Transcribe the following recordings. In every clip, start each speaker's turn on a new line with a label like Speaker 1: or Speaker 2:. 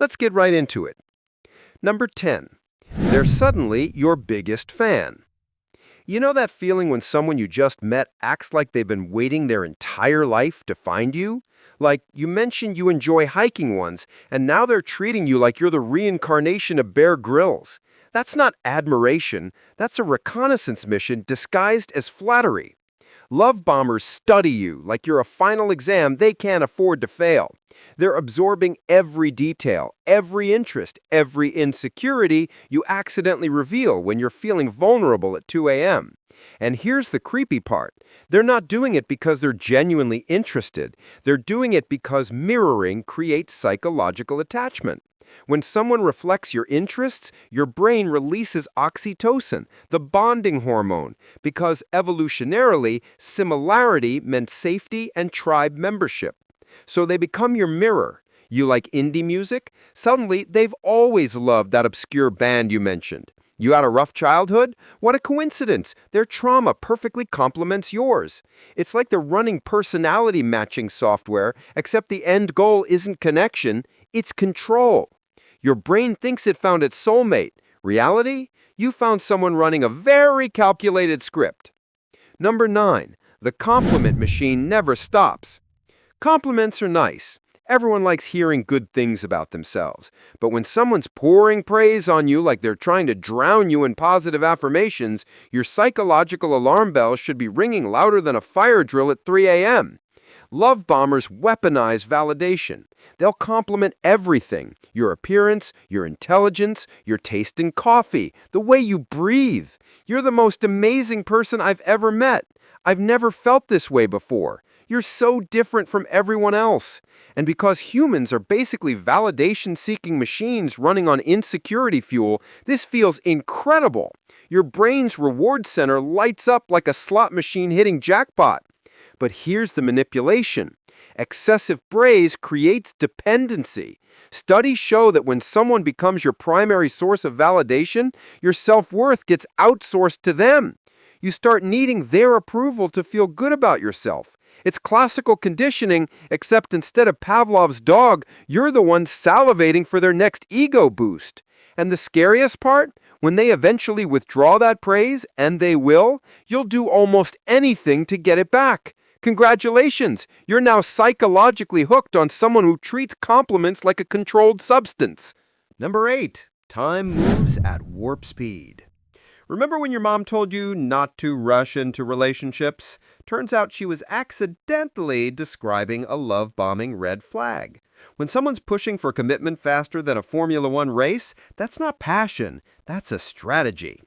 Speaker 1: Let's get right into it. Number 10. They're suddenly your biggest fan. You know that feeling when someone you just met acts like they've been waiting their entire life to find you? Like you mentioned you enjoy hiking once, and now they're treating you like you're the reincarnation of Bear Grylls. That's not admiration, that's a reconnaissance mission disguised as flattery. Love bombers study you like you're a final exam they can't afford to fail. They're absorbing every detail, every interest, every insecurity you accidentally reveal when you're feeling vulnerable at 2 a.m. And here's the creepy part. They're not doing it because they're genuinely interested. They're doing it because mirroring creates psychological attachment. When someone reflects your interests, your brain releases oxytocin, the bonding hormone, because evolutionarily, similarity meant safety and tribe membership. So they become your mirror. You like indie music? Suddenly, they've always loved that obscure band you mentioned. You had a rough childhood? What a coincidence! Their trauma perfectly complements yours. It's like they're running personality matching software, except the end goal isn't connection, it's control. Your brain thinks it found its soulmate. Reality? You found someone running a very calculated script. Number 9. The compliment machine never stops. Compliments are nice. Everyone likes hearing good things about themselves. But when someone's pouring praise on you like they're trying to drown you in positive affirmations, your psychological alarm bell should be ringing louder than a fire drill at 3 a.m. Love bombers weaponize validation. They'll compliment everything: your appearance, your intelligence, your taste in coffee, the way you breathe. You're the most amazing person I've ever met. I've never felt this way before. You're so different from everyone else. And because humans are basically validation-seeking machines running on insecurity fuel, this feels incredible. Your brain's reward center lights up like a slot machine hitting jackpot. But here's the manipulation. Excessive praise creates dependency. Studies show that when someone becomes your primary source of validation, your self-worth gets outsourced to them. You start needing their approval to feel good about yourself. It's classical conditioning, except instead of Pavlov's dog, you're the one salivating for their next ego boost. And the scariest part? When they eventually withdraw that praise, and they will, you'll do almost anything to get it back. Congratulations! You're now psychologically hooked on someone who treats compliments like a controlled substance.
Speaker 2: Number 8. Time moves at warp speed. Remember when your mom told you not to rush into relationships? Turns out she was accidentally describing a love-bombing red flag. When someone's pushing for commitment faster than a Formula One race, that's not passion, that's a strategy.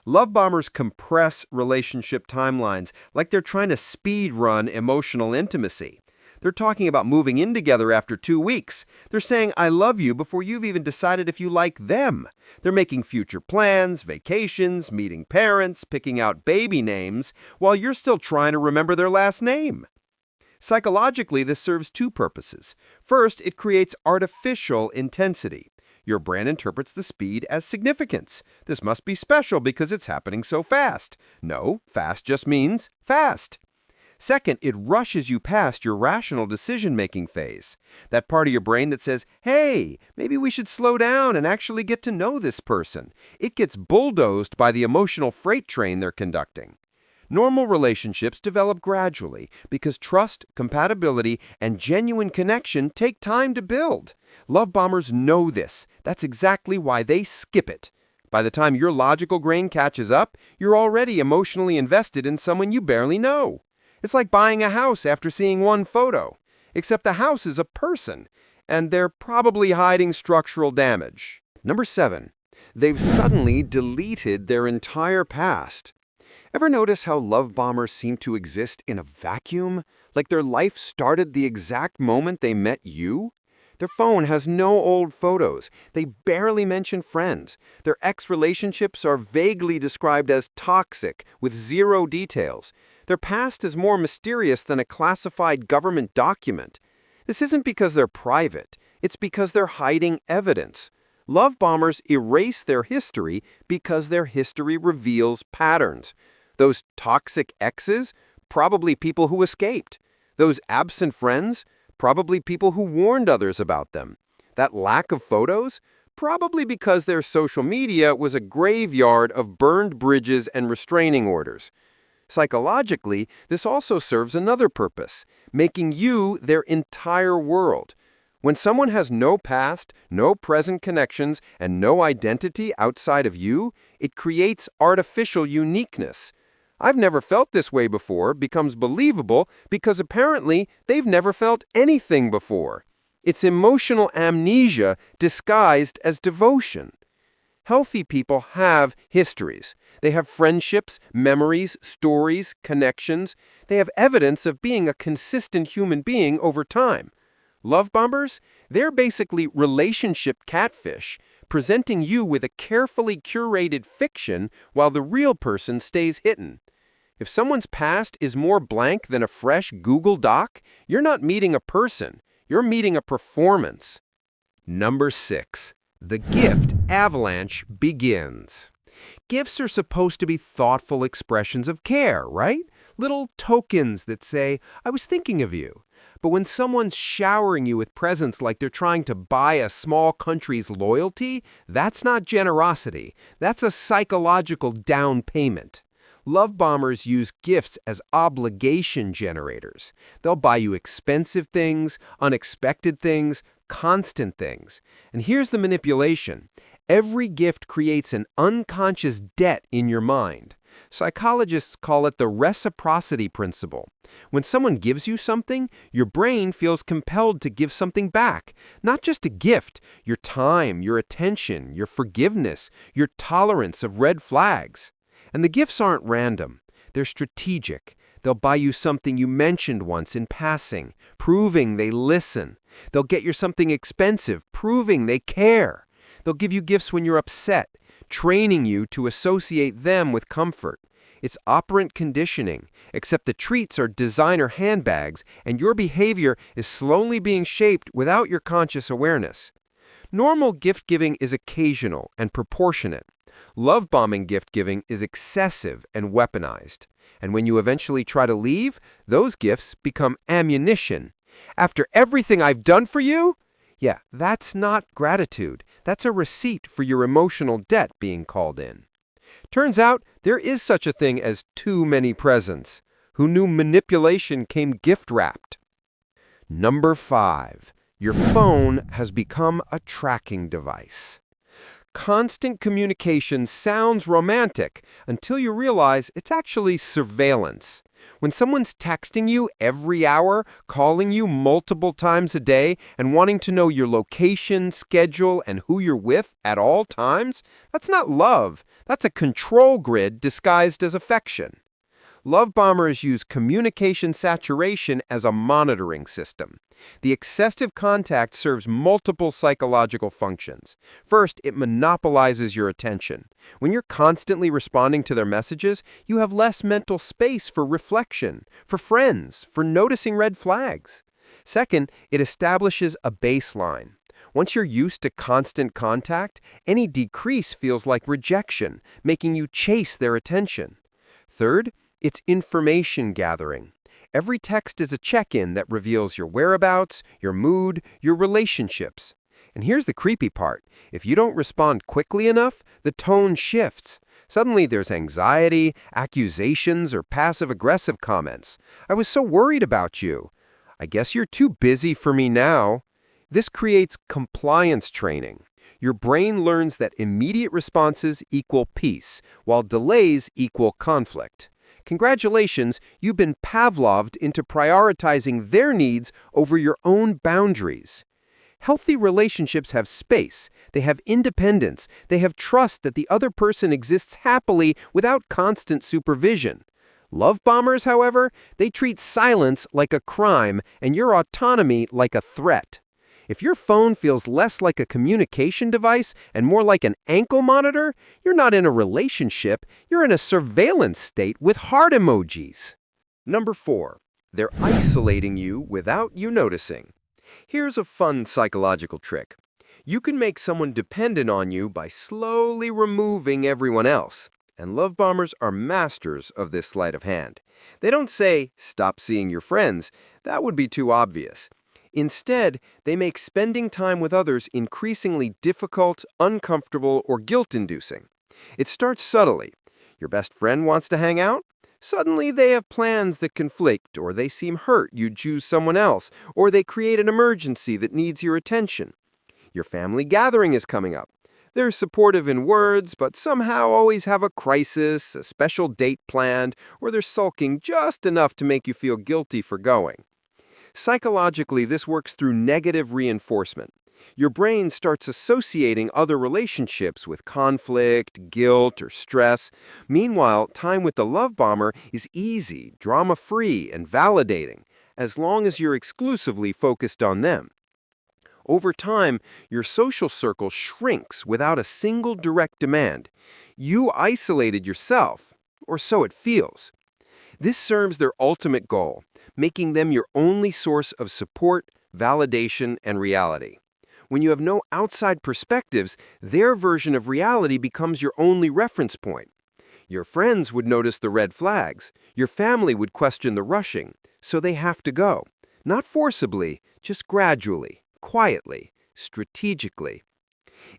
Speaker 2: Love bombers compress relationship timelines like they're trying to speed run emotional intimacy. They're talking about moving in together after 2 weeks. They're saying, I love you before you've even decided if you like them. They're making future plans, vacations, meeting parents, picking out baby names, while you're still trying to remember their last name. Psychologically, this serves 2 purposes. First, it creates artificial intensity. Your brain interprets the speed as significance. This must be special because it's happening so fast. No, fast just means fast. Second, it rushes you past your rational decision-making phase. That part of your brain that says, hey, maybe we should slow down and actually get to know this person. It gets bulldozed by the emotional freight train they're conducting. Normal relationships develop gradually because trust, compatibility, and genuine connection take time to build. Love bombers know this. That's exactly why they skip it. By the time your logical brain catches up, you're already emotionally invested in someone you barely know. It's like buying a house after seeing one photo, except the house is a person, and they're probably hiding structural damage. Number 7. They've suddenly deleted their entire past. Ever notice how love bombers seem to exist in a vacuum? Like their life started the exact moment they met you? Their phone has no old photos. They barely mention friends. Their ex-relationships are vaguely described as toxic, with 0 details. Their past is more mysterious than a classified government document. This isn't because they're private. It's because they're hiding evidence. Love bombers erase their history because their history reveals patterns. Those toxic exes? Probably people who escaped. Those absent friends? Probably people who warned others about them.
Speaker 1: That lack of photos? Probably because their social media was a graveyard of burned bridges and restraining orders. Psychologically, this also serves another purpose, making you their entire world. When someone has no past, no present connections, and no identity outside of you, it creates artificial uniqueness. "I've never felt this way before" becomes believable because apparently they've never felt anything before. It's emotional amnesia disguised as devotion. Healthy people have histories. They have friendships, memories, stories, connections. They have evidence of being a consistent human being over time. Love bombers? They're basically relationship catfish, presenting you with a carefully curated fiction while the real person stays hidden. If someone's past is more blank than a fresh Google Doc, you're not meeting a person. You're meeting a performance. Number 6. The gift avalanche begins. Gifts are supposed to be thoughtful expressions of care, right? Little tokens that say, "I was thinking of you." But when someone's showering you with presents like they're trying to buy a small country's loyalty, that's not generosity. That's a psychological down payment. Love bombers use gifts as obligation generators. They'll buy you expensive things, unexpected things, constant things. And here's the manipulation. Every gift creates an unconscious debt in your mind. Psychologists call it the reciprocity principle. When someone gives you something, your brain feels compelled to give something back. Not just a gift, your time, your attention, your forgiveness, your tolerance of red flags. And the gifts aren't random. They're strategic. They'll buy you something you mentioned once in passing, proving they listen. They'll get you something expensive, proving they care. They'll give you gifts when you're upset, training you to associate them with comfort. It's operant conditioning, except the treats are designer handbags, and your behavior is slowly being shaped without your conscious awareness. Normal gift-giving is occasional and proportionate. Love-bombing gift-giving is excessive and weaponized. And when you eventually try to leave, those gifts become ammunition. "After everything I've done for you?" Yeah, that's not gratitude. That's a receipt for your emotional debt being called in. Turns out there is such a thing as too many presents. Who knew manipulation came gift-wrapped? Number 5. Your phone has become a tracking device. Constant communication sounds romantic until you realize it's actually surveillance. When someone's texting you every hour, calling you multiple times a day, and wanting to know your location, schedule, and who you're with at all times, that's not love. That's a control grid disguised as affection. Love bombers use communication saturation as a monitoring system. The excessive contact serves multiple psychological functions. First, it monopolizes your attention. When you're constantly responding to their messages, you have less mental space for reflection, for friends, for noticing red flags. Second, it establishes a baseline. Once you're used to constant contact, any decrease feels like rejection, making you chase their attention. Third, it's information gathering. Every text is a check-in that reveals your whereabouts, your mood, your relationships. And here's the creepy part. If you don't respond quickly enough, the tone shifts. Suddenly there's anxiety, accusations, or passive-aggressive comments. "I was so worried about you." "I guess you're too busy for me now." This creates compliance training. Your brain learns that immediate responses equal peace, while delays equal conflict. Congratulations, you've been Pavloved into prioritizing their needs over your own boundaries. Healthy relationships have space, they have independence, they have trust that the other person exists happily without constant supervision. Love bombers, however, they treat silence like a crime and your autonomy like a threat. If your phone feels less like a communication device and more like an ankle monitor, you're not in a relationship, you're in a surveillance state with heart emojis. Number 4. They're isolating you without you noticing. Here's a fun psychological trick. You can make someone dependent on you by slowly removing everyone else. And love bombers are masters of this sleight of hand. They don't say, "Stop seeing your friends." That would be too obvious. Instead, they make spending time with others increasingly difficult, uncomfortable, or guilt-inducing. It starts subtly. Your best friend wants to hang out? Suddenly they have plans that conflict, or they seem hurt you choose someone else, or they create an emergency that needs your attention. Your family gathering is coming up. They're supportive in words, but somehow always have a crisis, a special date planned, or they're sulking just enough to make you feel guilty for going. Psychologically, this works through negative reinforcement. Your brain starts associating other relationships with conflict, guilt, or stress. Meanwhile, time with the love bomber is easy, drama-free, and validating, as long as you're exclusively focused on them. Over time, your social circle shrinks without a single direct demand. You isolated yourself, or so it feels. This serves their ultimate goal, making them your only source of support, validation, and reality. When you have no outside perspectives, their version of reality becomes your only reference point. Your friends would notice the red flags. Your family would question the rushing, so they have to go. Not forcibly, just gradually, quietly, strategically.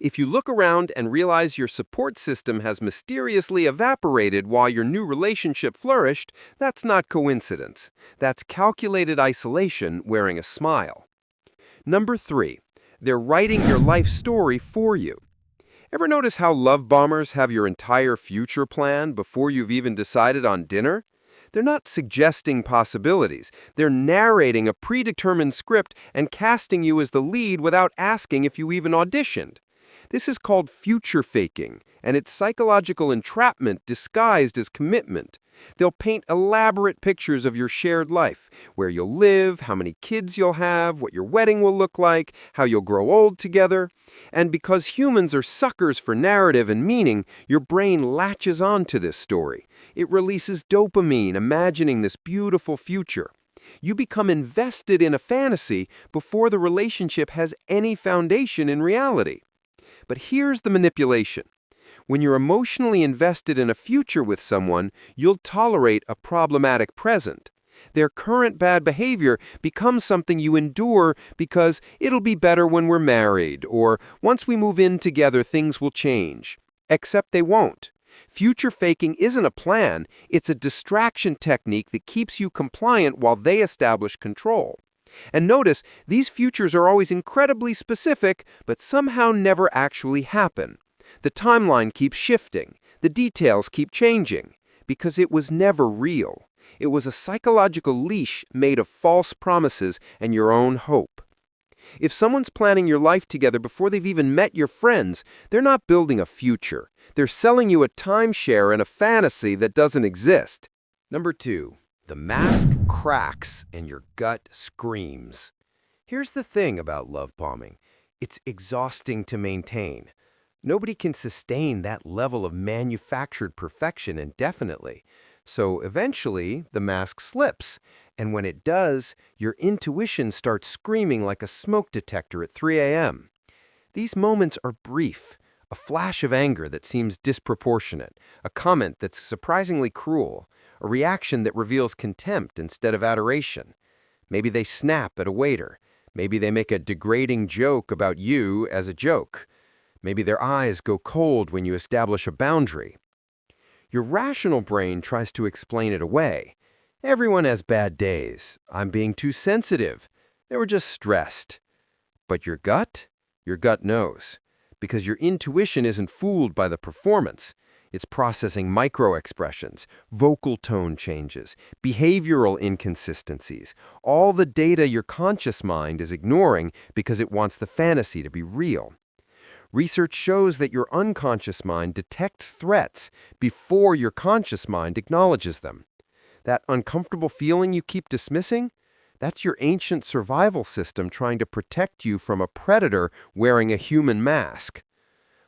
Speaker 1: If you look around and realize your support system has mysteriously evaporated while your new relationship flourished, that's not coincidence. That's calculated isolation wearing a smile. Number 3, they're writing your life story for you. Ever notice how love bombers have your entire future planned before you've even decided on dinner? They're not suggesting possibilities. They're narrating a predetermined script and casting you as the lead without asking if you even auditioned. This is called future faking, and it's psychological entrapment disguised as commitment. They'll paint elaborate pictures of your shared life, where you'll live, how many kids you'll have, what your wedding will look like, how you'll grow old together. And because humans are suckers for narrative and meaning, your brain latches onto this story. It releases dopamine, imagining this beautiful future. You become invested in a fantasy before the relationship has any foundation in reality. But here's the manipulation. When you're emotionally invested in a future with someone, you'll tolerate a problematic present. Their current bad behavior becomes something you endure because it'll be better when we're married, or once we move in together, things will change. Except they won't. Future faking isn't a plan, it's a distraction technique that keeps you compliant while they establish control. And notice, these futures are always incredibly specific, but somehow never actually happen. The timeline keeps shifting, the details keep changing, because it was never real. It was a psychological leash made of false promises and your own hope. If someone's planning your life together before they've even met your friends, they're not building a future. They're selling you a timeshare and a fantasy that doesn't exist. Number 2, the mask cracks and your gut screams. Here's the thing about love bombing. It's exhausting to maintain. Nobody can sustain that level of manufactured perfection indefinitely. So eventually, the mask slips, and when it does, your intuition starts screaming like a smoke detector at 3 a.m. These moments are brief, a flash of anger that seems disproportionate, a comment that's surprisingly cruel, a reaction that reveals contempt instead of adoration. Maybe they snap at a waiter. Maybe they make a degrading joke about you as a joke. Maybe their eyes go cold when you establish a boundary. Your rational brain tries to explain it away. Everyone has bad days. I'm being too sensitive. They were just stressed. But your gut? Your gut knows. Because your intuition isn't fooled by the performance. It's processing micro-expressions, vocal tone changes, behavioral inconsistencies, all the data your conscious mind is ignoring because it wants the fantasy to be real. Research shows that your unconscious mind detects threats before your conscious mind acknowledges them. That uncomfortable feeling you keep dismissing? That's your ancient survival system trying to protect you from a predator wearing a human mask.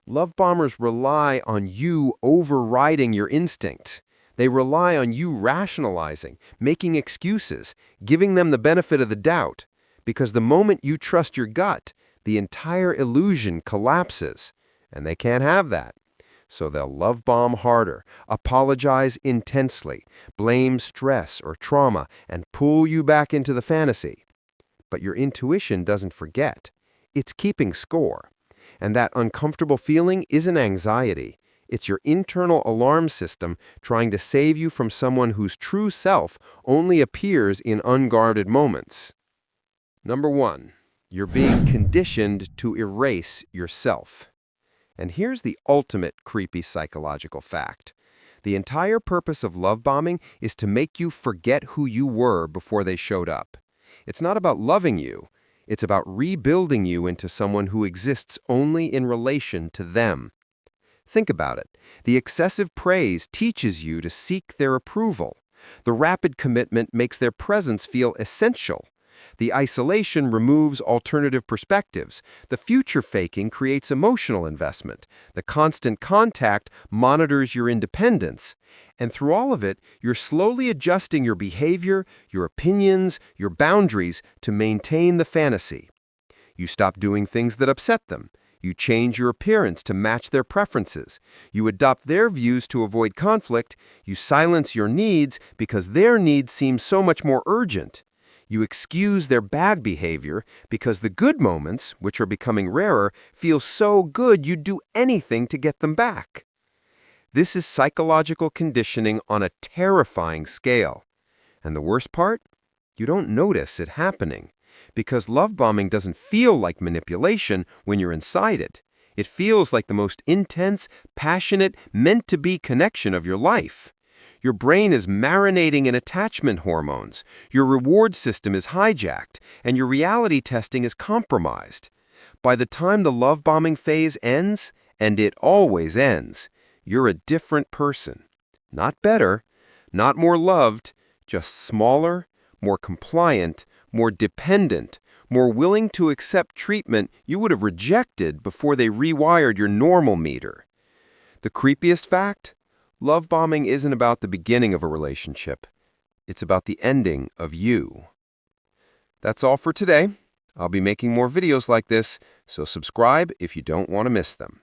Speaker 1: Love bombers rely on you overriding your instinct. They rely on you rationalizing, making excuses, giving them the benefit of the doubt. Because the moment you trust your gut, the entire illusion collapses, and they can't have that. So they'll love bomb harder, apologize intensely, blame stress or trauma, and pull you back into the fantasy. but your intuition doesn't forget. It's keeping score. And that uncomfortable feeling isn't anxiety. It's your internal alarm system trying to save you from someone whose true self only appears in unguarded moments. Number 1, you're being conditioned to erase yourself. And here's the ultimate creepy psychological fact. The entire purpose of love bombing is to make you forget who you were before they showed up. It's not about loving you. It's about rebuilding you into someone who exists only in relation to them. Think about it. The excessive praise teaches you to seek their approval. The rapid commitment makes their presence feel essential. The isolation removes alternative perspectives. The future faking creates emotional investment. The constant contact monitors your independence. And through all of it, you're slowly adjusting your behavior, your opinions, your boundaries to maintain the fantasy. You stop doing things that upset them. You change your appearance to match their preferences. You adopt their views to avoid conflict. You silence your needs because their needs seem so much more urgent. You excuse their bad behavior because the good moments, which are becoming rarer, feel so good you'd do anything to get them back. This is psychological conditioning on a terrifying scale. And the worst part? You don't notice it happening. Because love bombing doesn't feel like manipulation when you're inside it. It feels like the most intense, passionate, meant-to-be connection of your life. Your brain is marinating in attachment hormones, your reward system is hijacked, and your reality testing is compromised. By the time the love bombing phase ends, and it always ends, you're a different person. Not better, not more loved, just smaller, more compliant, more dependent, more willing to accept treatment you would have rejected before they rewired your normal meter. The creepiest fact? Love bombing isn't about the beginning of a relationship. It's about the ending of you. That's all for today. I'll be making more videos like this, so subscribe if you don't want to miss them.